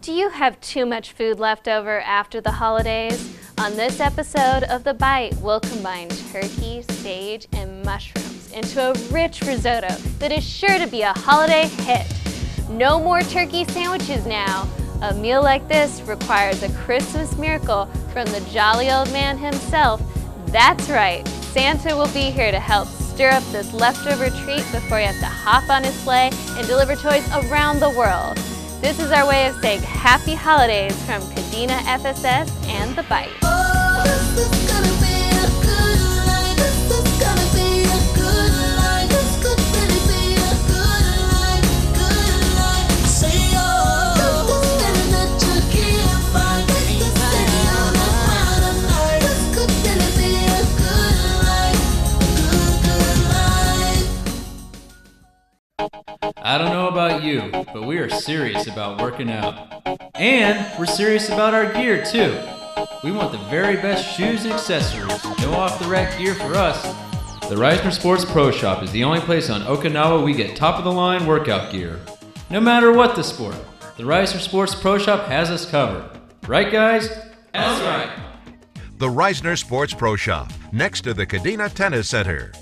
Do you have too much food left over after the holidays? On this episode of The Bite, we'll combine turkey, sage, and mushrooms into a rich risotto that is sure to be a holiday hit. No more turkey sandwiches now. A meal like this requires a Christmas miracle from the jolly old man himself. That's right, Santa will be here to help stir up this leftover treat before you have to hop on his sleigh and deliver toys around the world. This is our way of saying happy holidays from Kadena FSS and The Bite. Oh, this is gonna be a good life. This is gonna be a good life. This could really be a good life, good life. Say oh, this is better than turkey and fire. This is city on a cloud of night. This could really be a good life, good life. I don't know about you, but we are serious about working out. And we're serious about our gear too. We want the very best shoes and accessories. No off-the-rack gear for us. The Reisner Sports Pro Shop is the only place on Okinawa we get top-of-the-line workout gear. No matter what the sport, the Reisner Sports Pro Shop has us covered. Right, guys? That's right. The Reisner Sports Pro Shop, next to the Kadena Tennis Center.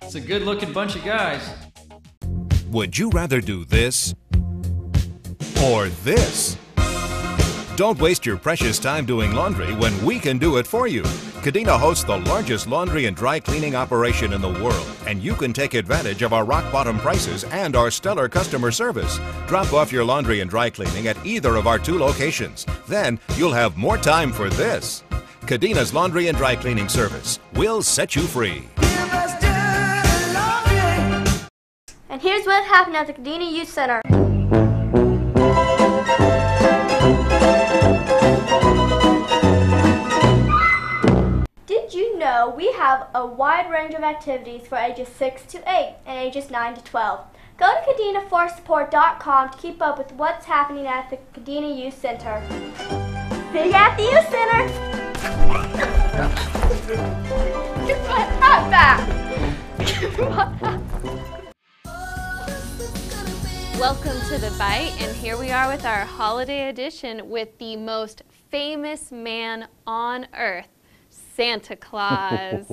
It's a good-looking bunch of guys. Would you rather do this or this? Don't waste your precious time doing laundry when we can do it for you. Kadena hosts the largest laundry and dry cleaning operation in the world, and you can take advantage of our rock-bottom prices and our stellar customer service. Drop off your laundry and dry cleaning at either of our 2 locations. Then you'll have more time for this. Kadena's laundry and dry cleaning service will set you free. And here's what happened at the Kadena Youth Center. Did you know we have a wide range of activities for ages 6 to 8 and ages 9 to 12? Go to KadenaForSupport.com to keep up with what's happening at the Kadena Youth Center. See you at the Youth Center! Get my hat back! Welcome to The Bite, and here we are with our holiday edition with the most famous man on earth, Santa Claus.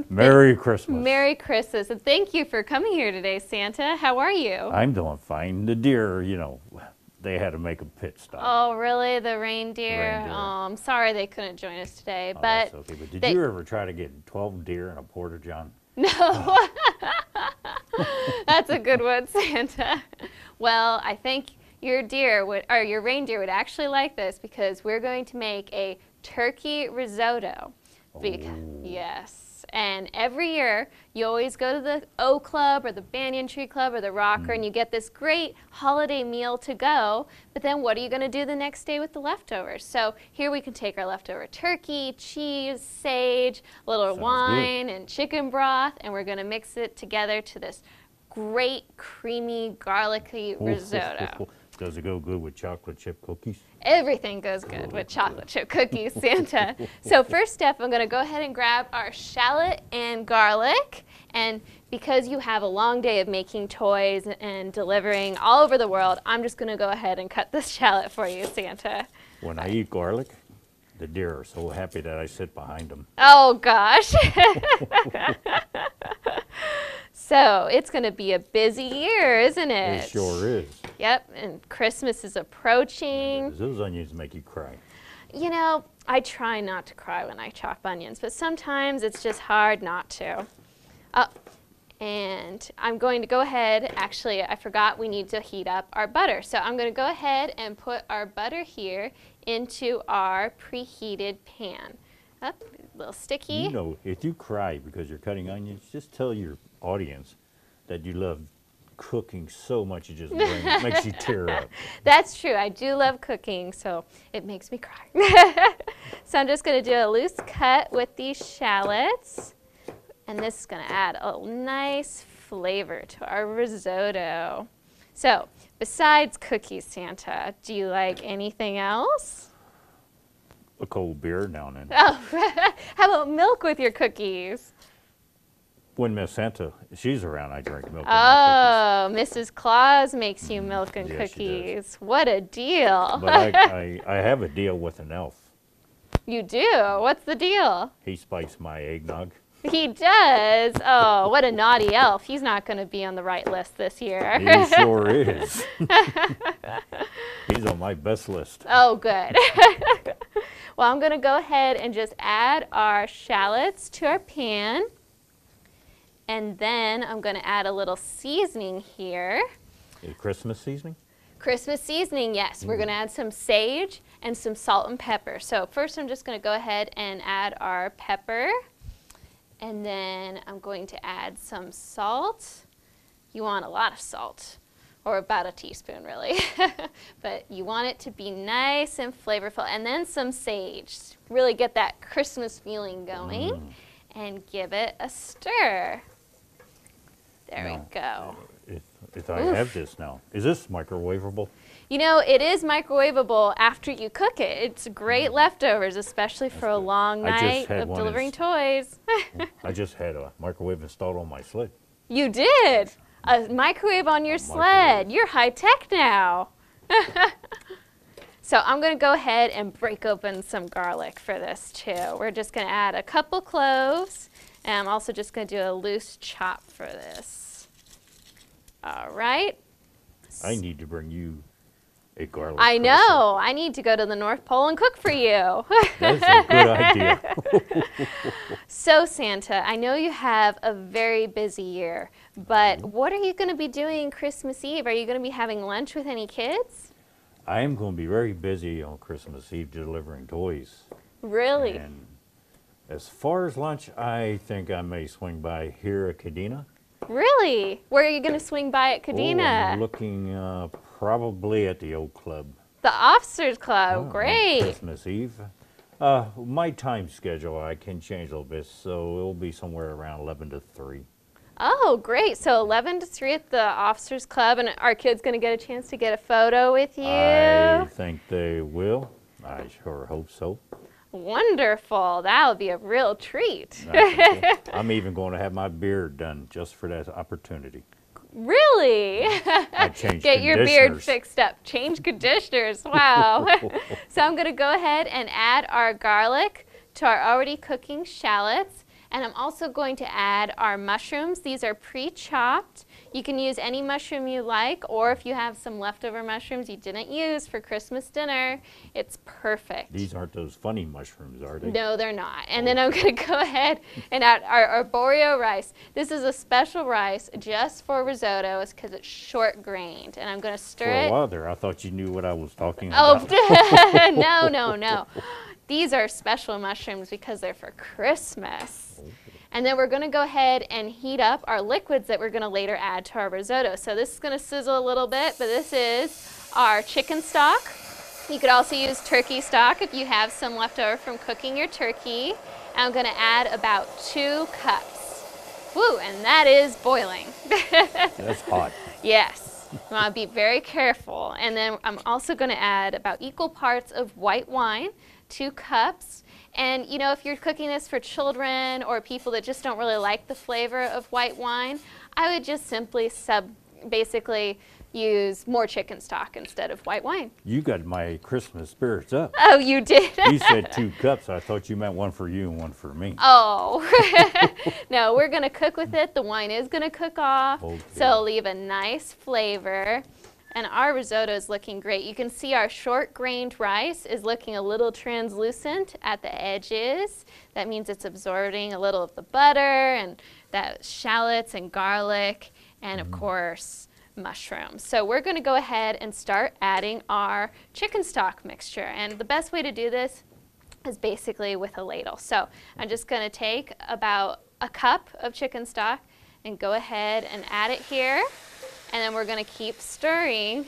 Merry Christmas. Merry Christmas, and thank you for coming here today, Santa. How are you? I'm doing fine. The deer, you know, they had to make a pit stop. Oh, really? The reindeer? Oh, I'm sorry they couldn't join us today. Oh, but that's okay. But did you ever try to get 12 deer in a porta-john? No. That's a good one, Santa. Well, I think your reindeer would actually like this because we're going to make a turkey risotto. Yes. And every year, you always go to the O Club or the Banyan Tree Club or the Rocker and you get this great holiday meal to go. But then what are you going to do the next day with the leftovers? So here we can take our leftover turkey, cheese, sage, a little wine, and chicken broth, and we're going to mix it together to this great, creamy, garlicky risotto. Does it go good with chocolate chip cookies? Everything goes good with chocolate chip cookies, Santa. So first step, I'm going to go ahead and grab our shallot and garlic. And because you have a long day of making toys and delivering all over the world, I'm just going to go ahead and cut this shallot for you, Santa. When I eat garlic, the deer are so happy that I sit behind them. Oh, gosh. So it's going to be a busy year, isn't it? It sure is. Yep, and Christmas is approaching. Does those onions make you cry? You know, I try not to cry when I chop onions, but sometimes it's just hard not to. Oh, and I'm going to go ahead, actually, I forgot we need to heat up our butter. So I'm going to go ahead and put our butter here into our preheated pan. Up, a little sticky. You know, if you cry because you're cutting onions, just tell your audience that you love cooking so much it just makes you tear up. That's true. I do love cooking, so it makes me cry. So I'm just going to do a loose cut with these shallots, and this is going to add a nice flavor to our risotto. So besides cookies, Santa, do you like anything else? A cold beer now and then. Oh, how about milk with your cookies? when Miss Santa, she's around, I drink milk. Oh, Mrs. Claus makes you milk and Yeah, she does. cookies. What a deal. But I have a deal with an elf. You do? What's the deal? He spikes my eggnog. He does. Oh, what a naughty elf. He's not going to be on the right list this year. He sure is. He's on my best list. Oh, good. Well, I'm going to go ahead and just add our shallots to our pan. And then I'm going to add a little seasoning here. A Christmas seasoning? Christmas seasoning, yes. We're going to add some sage and some salt and pepper. So first I'm just going to go ahead and add our pepper. And then I'm going to add some salt. You want a lot of salt, or about a teaspoon really. But you want it to be nice and flavorful. And then some sage. Really get that Christmas feeling going. And give it a stir. There we go. If I have this now, is this microwavable? You know, it is microwavable after you cook it. It's great leftovers, especially for a long I just night had of one delivering toys. I just had a microwave installed on my sled. You did? A microwave on your sled. You're high tech now. So I'm going to go ahead and break open some garlic for this too. We're just going to add a couple cloves, and I'm also just going to do a loose chop for this. All right. I need to bring you a garlic I person. know. I need to go to the North Pole and cook for you. That's a good idea. So Santa, I know you have a very busy year, but what are you going to be doing Christmas Eve? Are you going to be having lunch with any kids? I am going to be very busy on Christmas Eve delivering toys. Really? And as far as lunch, I think I may swing by here at Kadena. Really? Where are you going to swing by at Oh, Kadena? I'm looking probably at the old club. The Officers Club. on Great. Christmas Eve. My time schedule, I can change a little bit, so it'll be somewhere around 11 to 3. Oh, great. So 11 to 3 at the Officers Club, and are kids going to get a chance to get a photo with you? I think they will. I sure hope so. Wonderful. That'll be a real treat. I'm even going to have my beard done just for that opportunity. Really? I changed Get your beard conditioners. fixed up. Change conditioners. Wow. So I'm going to go ahead and add our garlic to our already cooking shallots. And I'm also going to add our mushrooms. These are pre-chopped. You can use any mushroom you like, or if you have some leftover mushrooms you didn't use for Christmas dinner, it's perfect. These aren't those funny mushrooms, are they? No, they're not. And then I'm going to go ahead and add our arborio rice. This is a special rice just for risotto because it's short-grained. And I'm going to stir For it. a while there, I thought you knew what I was talking Oh, about. no. These are special mushrooms because they're for Christmas. And then we're going to go ahead and heat up our liquids that we're going to later add to our risotto. So this is going to sizzle a little bit, but this is our chicken stock. You could also use turkey stock if you have some left over from cooking your turkey. And I'm going to add about 2 cups. Woo, and that is boiling. That's hot. Yes. You want to be very careful. And then I'm also going to add about equal parts of white wine, 2 cups. And you know, if you're cooking this for children or people that just don't really like the flavor of white wine, I would just simply basically use more chicken stock instead of white wine. You got my Christmas spirits up. Oh, you did? You said 2 cups. I thought you meant one for you and one for me. Oh. No, we're going to cook with it. The wine is going to cook off, Okay. so it'll leave a nice flavor. And our risotto is looking great. You can see our short-grained rice is looking a little translucent at the edges. That means it's absorbing a little of the butter and that shallots and garlic and, of course, mushrooms. So we're going to go ahead and start adding our chicken stock mixture. And the best way to do this is basically with a ladle. So I'm just going to take about a cup of chicken stock and go ahead and add it here. And then we're going to keep stirring.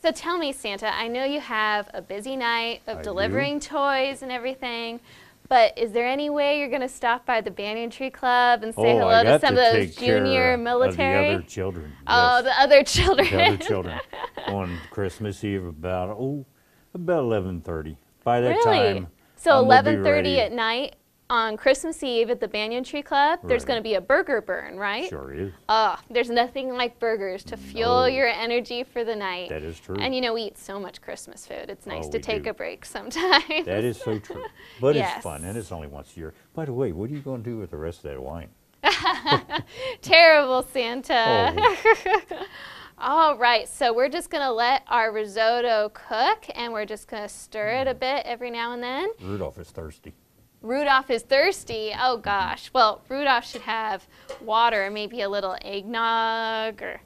So tell me, Santa, I know you have a busy night of I delivering toys and everything, but is there any way you're going to stop by the Banyan Tree Club and say Oh, hello I to got some to of those take care junior military? Of the other children. Oh, yes. the other children. The other children on Christmas Eve about 11:30. By that Really? time, So I'm gonna be 11:30 ready. at night on Christmas Eve at the Banyan Tree Club, there's Right. going to be a burger burn, right? Sure is. Oh, there's nothing like burgers to fuel No. your energy for the night. That is true. And you know, we eat so much Christmas food. It's nice Oh, to we take do. a break sometimes. That is so true. But Yes. it's fun, and it's only once a year. By the way, what are you going to do with the rest of that wine? Terrible, Santa. Oh, All right, so we're just going to let our risotto cook, and we're just going to stir it a bit every now and then. Rudolph is thirsty. Rudolph is thirsty. Oh gosh. Well, Rudolph should have water, maybe a little eggnog or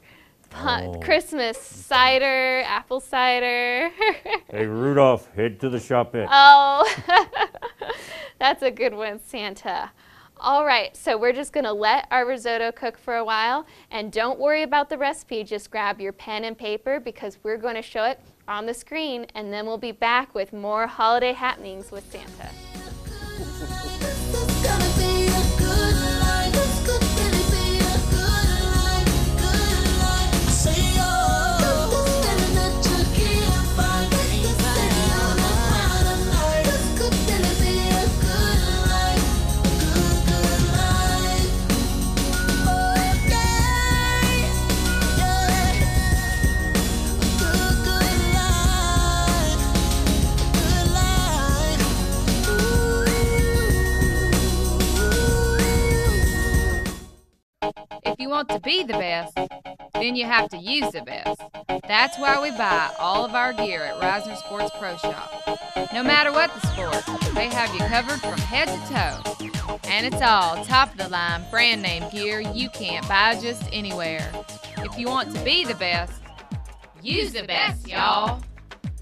Oh. Christmas cider, apple cider. Hey, Rudolph, head to the shopette. Oh, that's a good one, Santa. All right, so we're just gonna let our risotto cook for a while, and don't worry about the recipe, just grab your pen and paper because we're gonna show it on the screen, and then we'll be back with more holiday happenings with Santa. It's gonna be a good life. This could really be a good life, good life. Say oh, this feeling that you can't find. This city on the crown of night. This could really be a good life, good life. Oh yeah, yeah. Good life, If you want to be the best, then you have to use the best. That's why we buy all of our gear at Reisner Sports Pro Shop. No matter what the sport, they have you covered from head to toe. And it's all top of the line brand name gear you can't buy just anywhere. If you want to be the best, use the best, y'all.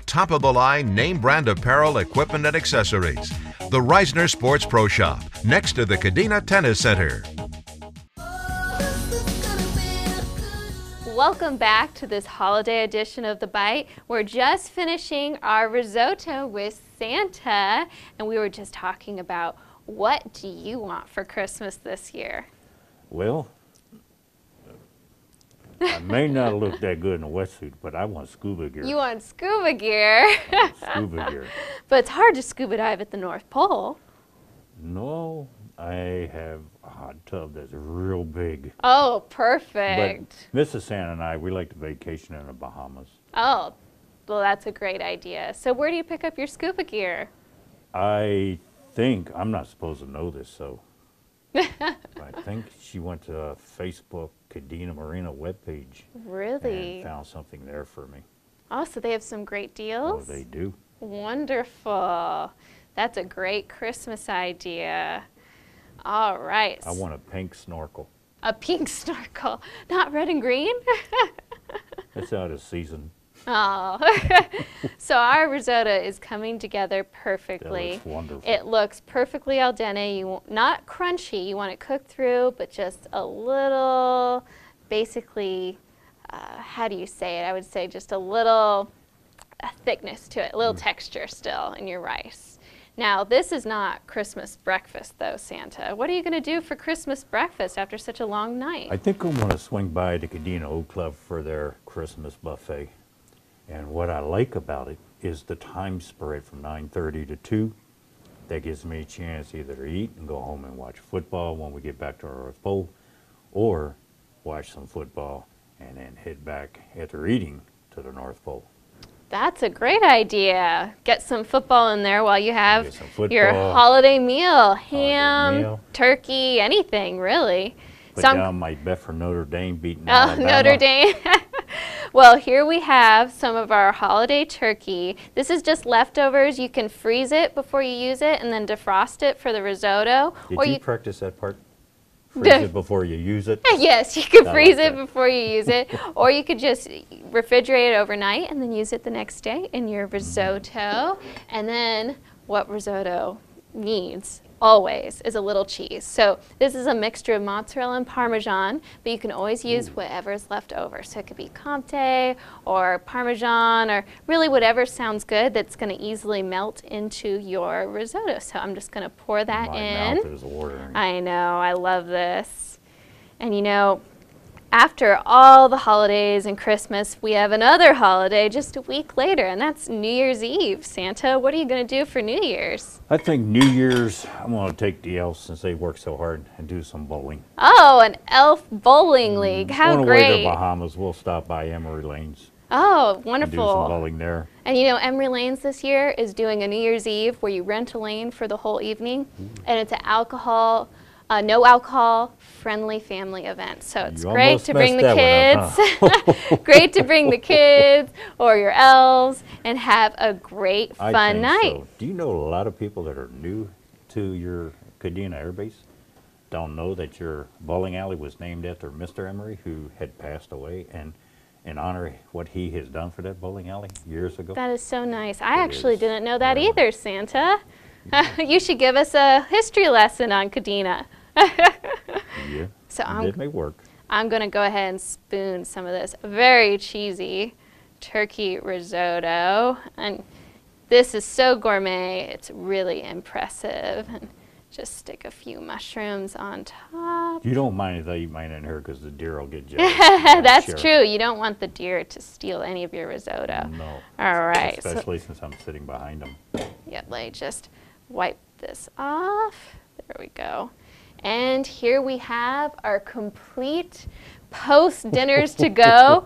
Top of the line name brand apparel, equipment, and accessories. The Reisner Sports Pro Shop, next to the Kadena Tennis Center. Welcome back to this holiday edition of The Bite. We're just finishing our risotto with Santa, and we were just talking about what do you want for Christmas this year? Well, I may not look that good in a wetsuit, but I want scuba gear. You want scuba gear, Scuba gear. but it's hard to scuba dive at the North Pole. No, I have a hot tub that's real big. Oh, But perfect. Mrs. Santa and I, we like to vacation in the Bahamas. Oh, well, that's a great idea. So where do you pick up your scuba gear? I think, I'm not supposed to know this, so I think she went to a Facebook Kadena Marina webpage Really? and found something there for me. Oh, so they have some great Oh, deals? they do. Wonderful. That's a great Christmas idea. All right. I want a pink snorkel. A pink snorkel. Not red and green? It's out of season. Oh. So our risotto is coming together perfectly. That looks wonderful. It looks perfectly al dente. Not crunchy. You want it cooked through, but just a little, basically, how do you say it? I would say just a little thickness to it, a little texture still in your rice. Now, this is not Christmas breakfast, though, Santa. What are you going to do for Christmas breakfast after such a long night? I think I'm going to swing by the Kadena Oak Club for their Christmas buffet. And what I like about it is the time spread from 9:30 to 2. That gives me a chance either to eat and go home and watch football when we get back to our North Pole, or watch some football and then head back after eating to the North Pole. That's a great idea. Get some football in there while you have Get some football, your holiday meal. Ham, meal. turkey, anything, really. Put Some- down my bet for Notre Dame beating Oh, Alabama. Notre Dame. Well, here we have some of our holiday turkey. This is just leftovers. You can freeze it before you use it and then defrost it for the risotto. Did or you you practice that part? Freeze it before you use it? Yes, you could I freeze like it that. before you use it, or you could just refrigerate it overnight and then use it the next day in your risotto. And then what risotto needs always is a little cheese. So this is a mixture of mozzarella and Parmesan, but you can always use whatever's left over. So it could be Comté or Parmesan or really whatever sounds good that's going to easily melt into your risotto. So I'm just going to pour that My in. mouth is watering. I know, I love this. And you know, after all the holidays and Christmas, we have another holiday just a week later, and that's New Year's Eve. Santa, what are you going to do for New Year's? I think New Year's, I'm going to take the elves since they work so hard and do some bowling. Oh, an elf bowling league. How On the way great. to Bahamas, we'll stop by Emery Lanes Oh, and do some wonderful. bowling there. And you know, Emery Lanes this year is doing a New Year's Eve where you rent a lane for the whole evening, and it's an no alcohol, friendly family event. So it's You great almost to bring the messed that one up, kids, great to bring the kids or your elves and have a great I fun think night. so. Do you know a lot of people that are new to your Kadena Air Base don't know that your bowling alley was named after Mr. Emery, who had passed away, and in honor of what he has done for that bowling alley years ago? That is so nice. I It actually is didn't know that very either, Santa. You should give us a history lesson on Kadena. Yeah, So it may work. I'm going to go ahead and spoon some of this very cheesy turkey risotto. And this is so gourmet, it's really impressive. And just stick a few mushrooms on top. You don't mind if I eat mine in here because the deer will get jealous. That's Sure. true. You don't want the deer to steal any of your risotto. No. All right. So, Especially since I'm sitting behind them. yeah, let me just wipe this off. There we go. And here we have our complete post-dinners to go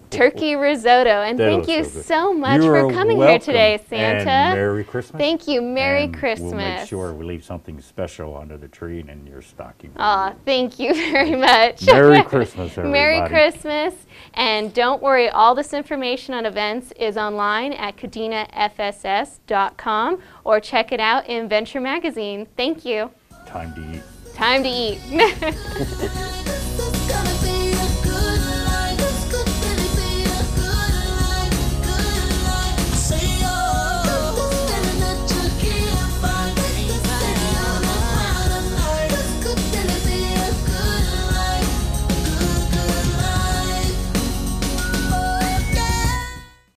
turkey risotto. And That thank was you so good. so much You're for coming here welcome. today, Santa. And Merry Christmas. Thank you. Merry And Christmas. We'll make sure we leave something special under the tree and in your stocking. Aw, thank you very much. Merry Christmas, everybody. Merry Christmas. And don't worry, all this information on events is online at cadenafss.com or check it out in Venture Magazine. Thank you. Time to eat. Time to eat.